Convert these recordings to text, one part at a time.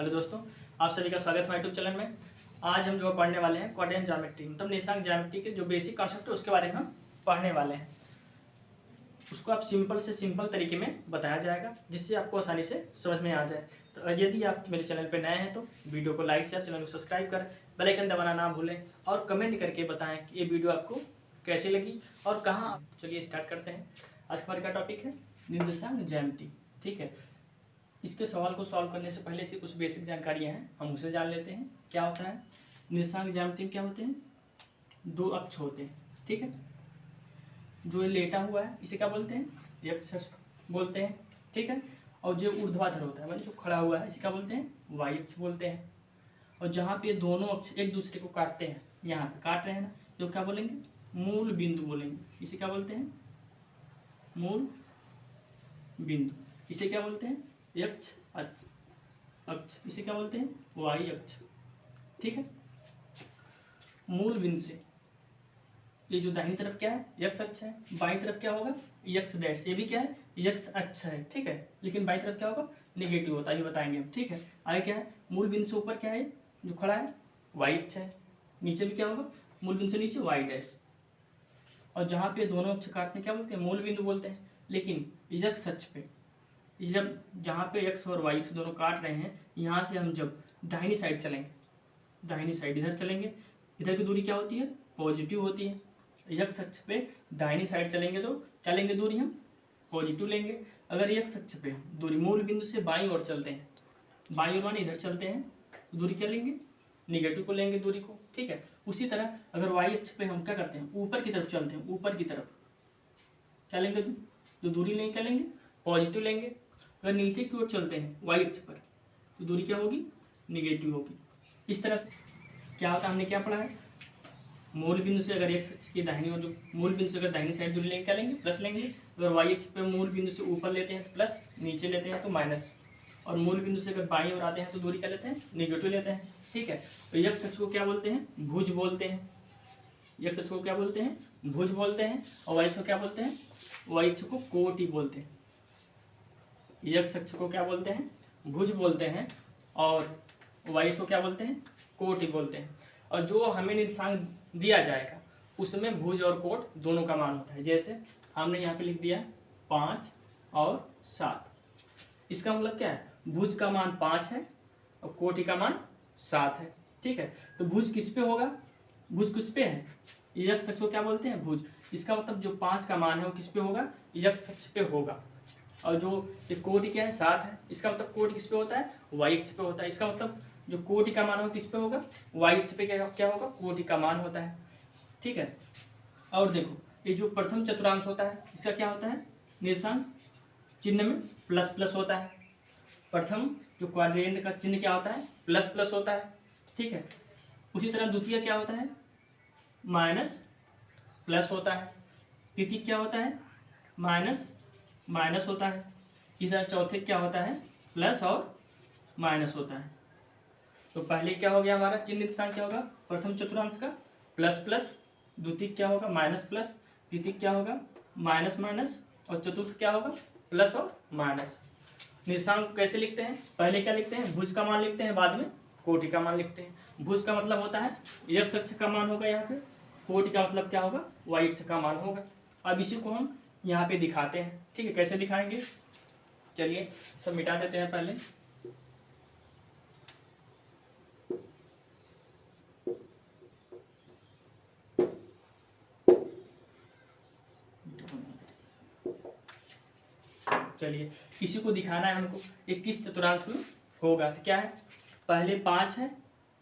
Hello दोस्तों, आप सभी का स्वागत है हमारे यूट्यूब चैनल में। आज हम जो पढ़ने वाले हैं क्वाड्रेंट ज्योमेट्री, मतलब निशांक ज्योमेट्री के जो बेसिक कॉन्सेप्ट है उसके बारे में हम पढ़ने वाले हैं। उसको आप सिंपल से सिंपल तरीके में बताया जाएगा जिससे आपको आसानी से समझ में आ जाए। तो यदि आप मेरे चैनल पर नए हैं तो वीडियो को लाइक शेयर, चैनल को सब्सक्राइब कर बेल आइकन दबाना ना भूलें और कमेंट करके बताएं कि ये वीडियो आपको कैसी लगी और कहाँ। चलिए स्टार्ट करते हैं। आज हमारे का टॉपिक है निर्देशांक ज्यामिति। ठीक है, इसके सवाल को सॉल्व करने से पहले से कुछ बेसिक जानकारियां हैं, हम उसे जान लेते हैं। क्या होता है निर्देशांक ज्यामिति में? क्या होते हैं? दो अक्ष होते हैं। ठीक है, जो ये लेटा हुआ है इसे क्या बोलते हैं? एक्स अक्ष बोलते हैं। ठीक है, और जो ऊर्ध्वाधर होता है मतलब जो खड़ा हुआ है इसे क्या बोलते हैं? वाई अक्ष बोलते हैं। और जहाँ पे दोनों अक्ष एक दूसरे को काटते हैं, यहाँ पे काट रहे हैं ना, जो क्या बोलेंगे? मूल बिंदु बोलेंगे। इसे क्या बोलते हैं? मूल बिंदु। इसे क्या बोलते हैं? एक्स अक्ष। इसे क्या बोलते हैं? वाई अक्ष। ठीक है, मूल बिंदु से ये जो दाहिनी तरफ क्या है? एक्स अक्ष है। बाईं तरफ क्या होगा? X dash. ये भी क्या है? एक्स अक्ष है। ठीक है, लेकिन बाईं तरफ क्या होगा? नेगेटिव होता है, ये बताएंगे हम। ठीक है, आगे क्या है? मूल बिंदु से ऊपर क्या है जो खड़ा है? वाई अक्ष है। नीचे भी क्या होगा? मूल बिंदु से नीचे वाई डैश। और जहाँ पे दोनों अक्ष काटते हैं क्या बोलते हैं? मूल बिंदु बोलते हैं। लेकिन एक्स अक्ष पे जब जहाँ पे एक्स और वाई से दोनों काट रहे हैं, यहाँ से हम जब दाहिनी साइड चलेंगे, दाहिनी साइड इधर चलेंगे, इधर की दूरी क्या होती है? पॉजिटिव होती है। एक्स अक्ष पे दाहिनी साइड चलेंगे तो क्या लेंगे दूरी? हम पॉजिटिव लेंगे। अगर एक्स अक्ष पे दूरी मूल बिंदु से बाईं ओर चलते हैं, बाईं ओर माने इधर चलते हैं, तो दूरी क्या लेंगे? निगेटिव को लेंगे दूरी को। ठीक है, उसी तरह अगर वाई अक्ष पे हम क्या करते हैं? ऊपर की तरफ चलते हैं, ऊपर की तरफ क्या लेंगे? जो दूरी लेंगे क्या लेंगे? पॉजिटिव लेंगे। अगर नीचे की ओर चलते हैं वाई अक्ष पर तो दूरी क्या होगी? निगेटिव होगी। इस तरह से क्या होता है? हमने क्या पढ़ा है? मूल बिंदु से अगर एक्स अक्ष की दाहिनी ओर जो मूल बिंदु से अगर दाहिनी साइड दूरी लेंगे क्या लेंगे? प्लस लेंगे। अगर वाई अक्ष पर मूल बिंदु से ऊपर लेते हैं तो प्लस, नीचे लेते हैं तो माइनस। और मूल बिंदु से अगर बाईं ओर आते हैं तो दूरी क्या लेते हैं? निगेटिव लेते हैं। ठीक है, तो एक्स अक्ष को क्या बोलते हैं? भुज बोलते हैं। एक्स अक्ष को क्या बोलते हैं? भुज बोलते हैं। और वाई अक्ष को क्या बोलते हैं? वाई अक्ष को कोटि बोलते हैं। एक्स अक्ष को क्या बोलते हैं? भुज बोलते हैं। और वाई को क्या बोलते हैं? कोटि बोलते हैं। और जो हमें निर्देशांक दिया जाएगा उसमें भुज और कोट दोनों का मान होता है। जैसे हमने यहाँ पे लिख दिया 5 और 7। इसका मतलब क्या है? भुज का मान 5 है और कोटि का मान 7 है। ठीक है, तो भुज किस पे होगा? भुज किस पे है? एक्स अक्ष को क्या बोलते हैं? भुज। इसका मतलब जो 5 का मान है वो किस पे होगा? एक्स अक्ष पे होगा। और जो ये कोटि क्या है? 7 है। इसका मतलब कोटि किस पे होता है? वाई अक्ष पे होता है। इसका मतलब जो कोटि का मान होगा किस पे होगा? वाई अक्ष पे क्या होगा? कोटि का मान होता है। ठीक है, और देखो ये जो प्रथम चतुर्थांश होता है इसका क्या होता है? निर्देशांक चिन्ह में प्लस प्लस होता है। प्रथम जो क्वाड्रेंट का चिन्ह क्या होता है? प्लस प्लस होता है। ठीक है, उसी तरह द्वितीय क्या होता है? माइनस प्लस होता है। तृतीय क्या होता है? माइनस माइनस होता है। इधर चौथे क्या होता है? प्लस और माइनस होता है। तो पहले क्या हो गया हमारा चिन्ह निर्देशांक? क्या होगा? प्रथम चतुर्थांश का प्लस प्लस, द्वितीय क्या होगा? माइनस प्लस, तृतीय क्या होगा? माइनस माइनस, और चतुर्थ क्या होगा? प्लस और माइनस। निर्देशांक कैसे लिखते हैं? पहले क्या लिखते हैं? भुज का मान लिखते हैं, बाद में कोटि का मान लिखते हैं। भुज का मतलब होता है एक्स अक्ष का मान होगा यहाँ पे, कोटि का मतलब क्या होगा? वाई अक्ष का मान होगा। अब इसी को हम यहाँ पे दिखाते हैं। ठीक है, कैसे दिखाएंगे? चलिए सब मिटा देते हैं पहले। चलिए इसी को दिखाना है हमको, ये किस चतुर्थांश में होगा। तो क्या है? पहले 5 है,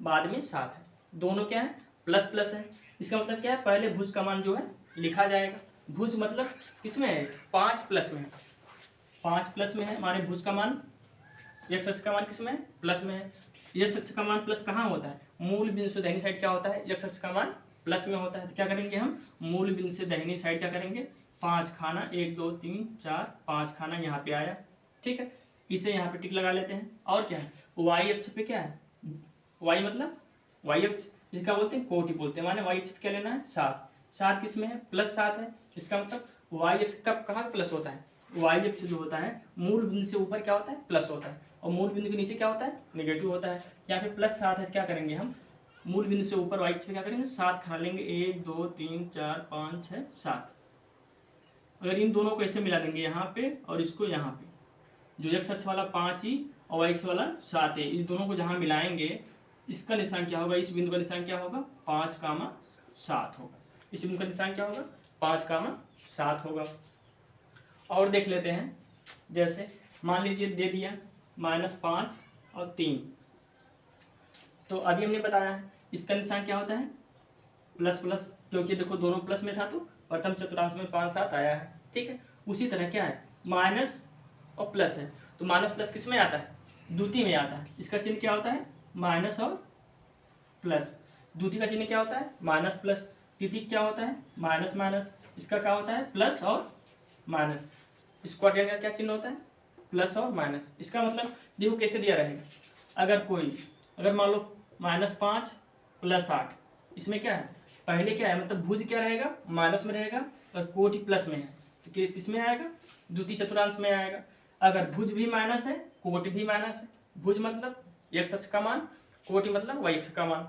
बाद में 7 है, दोनों क्या है? प्लस प्लस है। इसका मतलब क्या है? पहले भुज का मान जो है लिखा जाएगा। भुज मतलब किसमें है? 5 प्लस में है। 5 प्लस में है माने भुज का मान, एक्स अक्ष का मान किसमें है? प्लस में है। एक्स अक्ष का मान प्लस कहाँ होता है? मूल बिंदु से दाहिनी साइड क्या होता है? एक्स अक्ष का मान प्लस में होता है। तो क्या करेंगे हम? मूल बिंदु से दाहिनी साइड क्या करेंगे? 5 खाना, 1 2 3 4 5 खाना यहाँ पे आया। ठीक है, इसे यहाँ पे टिक लगा लेते हैं। और क्या है? वाई अक्ष पे क्या है? वाई मतलब वाई अक्ष, इसका बोलते हैं कोटि बोलते हैं। माने वाई अक्ष क्या लेना है? 7। 7 किस में है? प्लस 7 है। इसका मतलब वाई अक्ष कब कहाँ प्लस होता है? वाई अक्ष जो होता है मूल बिंदु से ऊपर क्या होता है? प्लस होता है। और मूल बिंदु के नीचे क्या होता है, नेगेटिव होता है। यहाँ पे प्लस 7 है, क्या करेंगे हम, मूल बिंदु से ऊपर y अक्ष पे क्या करेंगे, 7 खा लेंगे, 1 2 3 4 5 6 7। अगर इन दोनों को ऐसे मिला देंगे यहाँ पे और इसको यहाँ पे, जो x अक्ष वाला 5 ही और y अक्ष वाला 7 है, इस दोनों को जहाँ मिलाएंगे इसका निशान क्या होगा, इस बिंदु का निशान क्या होगा, 5,7 होगा। इस बिंदु का निशान क्या होगा, 5,7 होगा। और देख लेते हैं, जैसे मान लीजिए दे दिया -5 और 3, तो अभी हमने बताया है इसका निशान क्या होता है, प्लस प्लस, क्योंकि देखो दोनों प्लस में था तो प्रथम चतुर्थांश में 5 7 आया है, ठीक है। उसी तरह क्या है, माइनस और प्लस है, तो माइनस प्लस किस में आता है, द्वितीय में आता है। इसका चिन्ह क्या होता है, माइनस और प्लस। द्वितीय का चिन्ह क्या होता है, माइनस प्लस। तृतीय क्या होता है, माइनस माइनस। इसका क्या होता है, प्लस और माइनस। इस क्वाड्रेंट का क्या चिन्ह होता है, प्लस और माइनस। इसका मतलब देखो कैसे दिया रहेगा, अगर मान लो -5 + 8, इसमें क्या है, पहले क्या है, मतलब भुज क्या रहेगा, माइनस में रहेगा और कोटि प्लस में है, तो किस में आएगा, द्वितीय चतुर्थांश में आएगा। अगर भुज भी माइनस है, कोटि भी माइनस है, भुज मतलब x अक्ष का मान, कोटि मतलब y अक्ष का मान,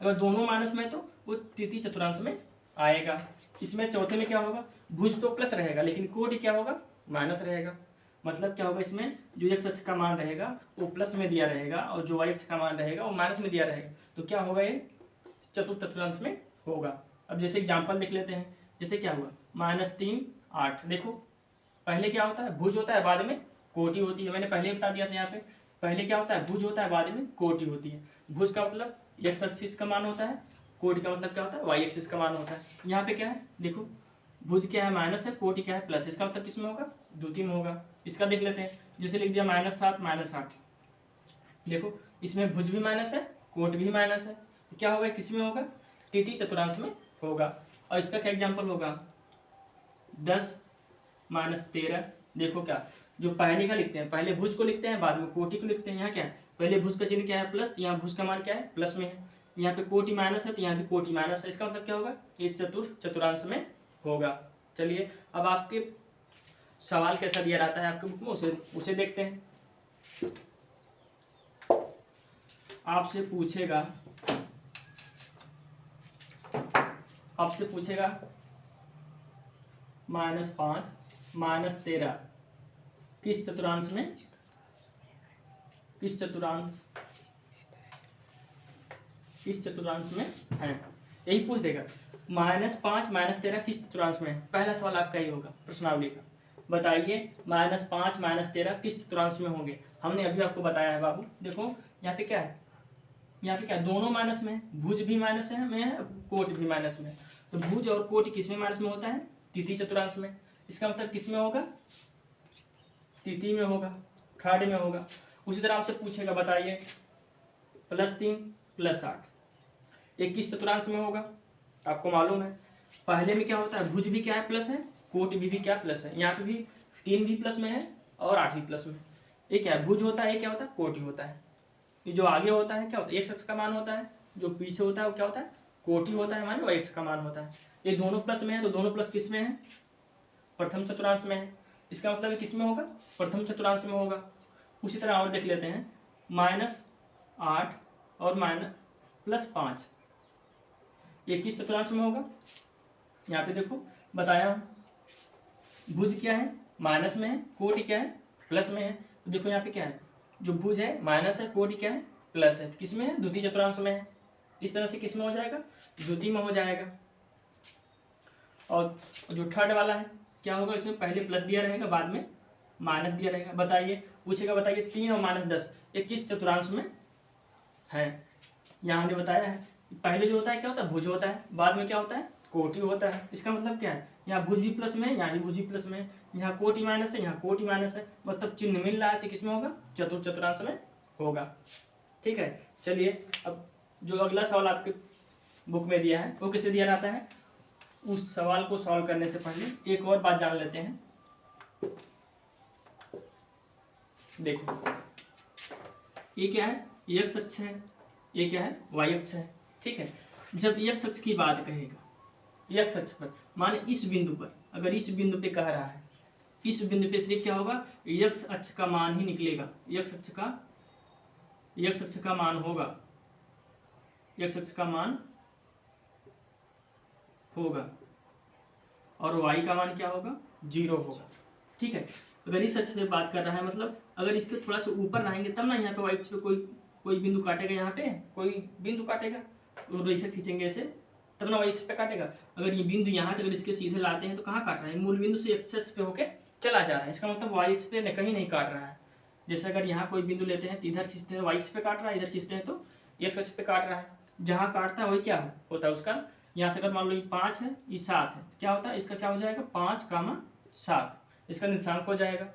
अगर दोनों माइनस में तो वो तृतीय चतुर्थांश में आएगा। इसमें चौथे में क्या होगा, भुज तो प्लस रहेगा लेकिन कोटि क्या होगा, माइनस रहेगा। मतलब क्या होगा, इसमें जो x अक्ष का मान रहेगा वो प्लस में दिया रहेगा और जो y अक्ष का मान रहेगा वो माइनस में दिया रहेगा, तो क्या होगा, ये चतुर्थ चतुर्थांश में होगा। अब जैसे एग्जाम्पल देख लेते हैं, जैसे क्या हुआ, -3 8, देखो पहले क्या होता है, भुज होता है, बाद में कोटि होती है। मैंने पहले बता दिया था, यहाँ पे पहले क्या होता है, भुज होता है, बाद में कोटि होती है। भुज का मतलब x एक्सिस का मान होता है, कोटि का मतलब क्या होता है, y एक्सिस का मान होता है। यहाँ पे क्या है, देखो भुज क्या है, माइनस है, कोटि क्या है, प्लस। इसका मतलब किसमें होगा, द्वितीय में होगा। इसका देख लेते हैं, जैसे लिख दिया -7 -8, देखो इसमें भुज भी माइनस है, कोटि भी माइनस है, तो क्या होगा, किसमें होगा, तृतीय चतुर्थांश में होगा। और इसका क्या एग्जाम्पल होगा, 10 - 13, देखो क्या, जो पहले का लिखते हैं, पहले भुज को लिखते हैं, बाद में कोटि को लिखते हैं। यहाँ क्या है, पहले भुज का चिन्ह क्या है, प्लस, यहाँ भुज का मान क्या है, प्लस में है। यहाँ पे कोटि माइनस है तो यहाँ पे कोटि माइनस है। इसका मतलब क्या होगा, ये चतुर्थ चतुर्थांश में होगा। चलिए अब आपके सवाल कैसा दिया रहता है आपके बुक में, उसे देखते हैं। आपसे पूछेगा -5 -13 किस चतुर्थांश में है, यही पूछ देगा। -5 -13 किस चतुर्थांश में है, पहला सवाल आपका ही होगा प्रश्नावली का। बताइए -5 -13 किस चतुर्थांश में होंगे। हमने अभी आपको बताया है बाबू, देखो यहाँ पे क्या है, यहाँ पे क्या, दोनों माइनस में है, भुज भी माइनस में है, कोटि भी माइनस में है। तो भुज और कोटि किसमें माइनस में होता है, तृतीय चतुर्थांश में। इसका मतलब किसमें होगा, तृतीय में होगा, थर्ड में होगा। उसी तरह आपसे पूछेगा, बताइए +3 + 8 ये किस चतुर्थांश में होगा, आपको मालूम है। पहले में क्या होता है, भुज भी क्या है, प्लस है, कोटि भी क्या प्लस है। यहाँ पे भी 3 भी प्लस में है और 8 भी प्लस में। ये क्या है, भुज होता है, ये क्या होता है, कोटि होता है। ये जो आगे होता है क्या होता है, x अक्ष का मान होता है, जो पीछे होता है वो क्या होता है, कोटि होता है, माने y अक्ष का मान होता है। ये दोनों प्लस में है, तो दोनों प्लस किस में है, प्रथम चतुर्थांश में है। इसका मतलब किस में होगा, प्रथम चतुर्थांश में होगा। उसी तरह और देख लेते हैं, -8 और +5 ये किस चतुर्थांश में होगा। यहाँ पे देखो बताया, भुज क्या है, माइनस में है, कोटि क्या है, प्लस में है। तो देखो यहाँ पे क्या है, जो भुज है माइनस है, कोटि क्या है, प्लस है, किस में है, द्वितीय चतुर्थांश में है। इस तरह से किस में हो जाएगा, द्वितीय में हो जाएगा। और जो थर्ड वाला है क्या होगा, इसमें पहले प्लस दिया रहेगा, बाद में माइनस दिया रहेगा। बताइए, पूछेगा बताइए 3 और -10 ये किस चतुर्थांश में है। यहाँ हमने बताया है, पहले जो होता है क्या होता है, भुज होता है, बाद में क्या होता है, कोटि होता है। इसका मतलब क्या है, यहाँ भुज भी प्लस में है, यहाँ भी भुज भी प्लस में है, यहाँ कोटि माइनस है, यहाँ कोटि माइनस है, मतलब चिन्ह मिल रहा है तो किसमें होगा, चतुर्थ चतुर्थांश में होगा। ठीक है, चलिए अब जो अगला सवाल आपके बुक में दिया है वो कैसे दिया रहता है, उस सवाल को सॉल्व करने से पहले एक और बात जान लेते हैं। देखो ये क्या है, x अक्ष है, ये क्या है, y अक्ष है। ठीक है, जब x अक्ष की बात कहेगा, x अक्ष पर माने इस बिंदु पर, अगर इस बिंदु पे कह रहा है इस बिंदु पे सिर्फ क्या होगा, x अक्ष का मान ही निकलेगा, x अक्ष का मान होगा, x अक्ष का मान होगा और y का मान क्या होगा, 0 होगा। ठीक है, अगर इस अक्ष पे बात कर रहा है, मतलब अगर इसके थोड़ा सा ऊपर रहेंगे तब ना यहाँ पे y अक्ष पे कोई बिंदु काटेगा, यहाँ पे कोई बिंदु काटेगा, तो रेखा खींचेंगे ऐसे तब ना y अक्ष पे काटेगा। अगर ये बिंदु यहाँ तक अगर इसके सीधे लाते हैं तो कहाँ काट रहा है, मूल बिंदु से x अक्ष पे होके चला जा रहा है, इसका मतलब y अक्ष पे कहीं नहीं काट रहा है। जैसे अगर यहाँ कोई बिंदु लेते हैं तो इधर खींचते हैं y अक्ष पे काट रहा है, इधर खींचते हैं तो x अक्ष पे काट रहा है। जहाँ काटता है वही क्या होता है उसका, यहाँ से अगर मान लो ये 5 है, ये 7 है, क्या होता है इसका, क्या हो जाएगा 5, 7, इसका निर्देशांक हो जाएगा।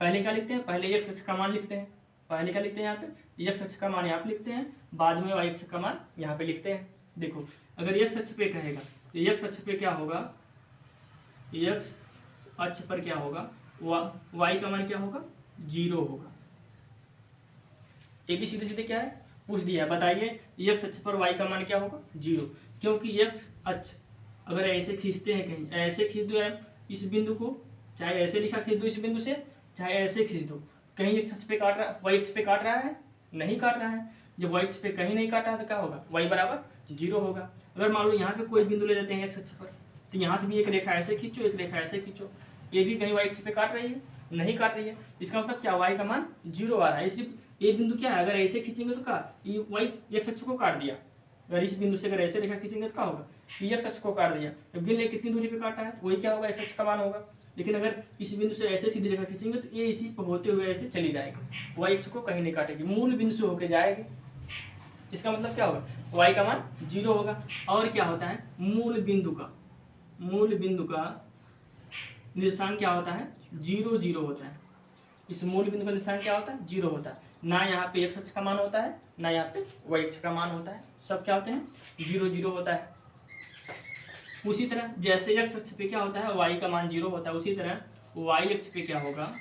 पहले क्या लिखते हैं, पहले x अक्ष का मान लिखते हैं, पहले क्या लिखते हैं यहाँ पे x अक्ष का मान यहाँ पे लिखते हैं, बाद में y अक्ष का मान यहाँ पे लिखते हैं। देखो अगर x अक्ष पे कहेगा तो x अक्ष पे क्या होगा, x अक्ष पर क्या होगा, y का मान क्या होगा, 0 होगा। ये भी सीधे सीधे क्या है पूछ दिया है, बताइए x अक्ष पर y का मान क्या होगा, 0, क्योंकि x अक्ष अगर ऐसे खींचते हैं, कहीं ऐसे खींच दो इस बिंदु को, चाहे ऐसे लिखा खींच दो इस बिंदु से, चाहे ऐसे खींच दो, कहीं x अक्ष पे काट रहा है, y अक्ष पे काट रहा है, नहीं काट रहा है। जब y अक्ष पे कहीं नहीं काटा है तो क्या होगा, y बराबर 0 होगा। अगर मान लो यहाँ पे कोई बिंदु ले लेते हैं x अक्ष पर, तो यहाँ से भी एक रेखा ऐसे खींचो, एक रेखा ऐसे खींचो, ये भी कहीं y अक्ष पे काट रही है, नहीं काट रही है, इसका मतलब क्या, y का मान 0 आ रहा है। इसलिए ये बिंदु क्या है, अगर ऐसे खींचेंगे तो क्या, ये y x अक्ष को काट दिया, अगर इस बिंदु से अगर ऐसे रेखा खींचेंगे तो क्या होगा, ये x अक्ष को काट दिया। तो गिन ले कितनी दूरी पे काटा है, वही क्या होगा, x अक्ष का मान होगा। लेकिन अगर इस बिंदु से ऐसे सीधी रेखा खींचेंगे तो ये इसी पर होते हुए ऐसे चली जाएगी, y अक्ष को कहीं नहीं काटेगी, मूल बिंदु से होकर जाएगी। इसका मतलब क्या होगा, y का मान 0 होगा। और क्या होता है, मूल बिंदु का निशान क्या होता है, 0 0 होता है। इस मूल बिंदु का निशान क्या होता है, 0 होता है। ना यहाँ पे x अक्ष का मान होता है, ना यहाँ पे y अक्ष का मान होता है, सब क्या होते हैं 0 0 होता है। उसी तरह जैसे x अक्ष पे क्या होता है, y का मान 0 होता है, उसी तरह y अक्ष पे क्या होगा,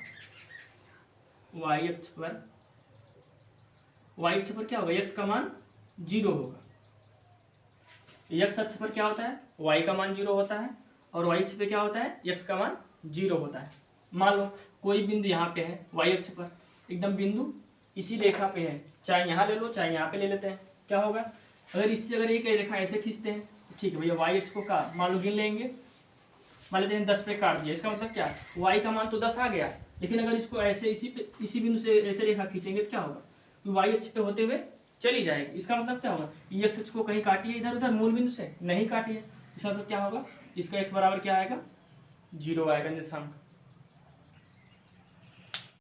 y अक्ष पर क्या होगा, x का मान 0 होगा। x अक्ष पर क्या होता है, y का मान 0 होता है, और y अक्ष पे क्या होता है, x का मान 0 होता है। मान लो कोई बिंदु यहाँ पे है y अक्ष पर, एकदम बिंदु इसी रेखा पे है, चाहे यहाँ ले लो चाहे यहाँ पे ले लेते हैं, क्या होगा, अगर इससे अगर एक रेखा ऐसे खींचते हैं, ठीक है भैया y अक्ष को का मान लो गिन लेंगे, मान लेते हैं 10 पे काट दिया, इसका मतलब क्या, y का मान तो 10 आ गया, लेकिन अगर इसको ऐसे इसी बिंदु से ऐसे रेखा खींचेंगे तो क्या होगा, y अक्ष पे होते हुए चली जाएगी। इसका मतलब क्या होगा, x अक्ष को कहीं काटिए इधर उधर, मूल बिंदु से नहीं काटिए, इसका मतलब क्या होगा, इसका x बराबर क्या आएगा, 0 आएगा निर्देशांक।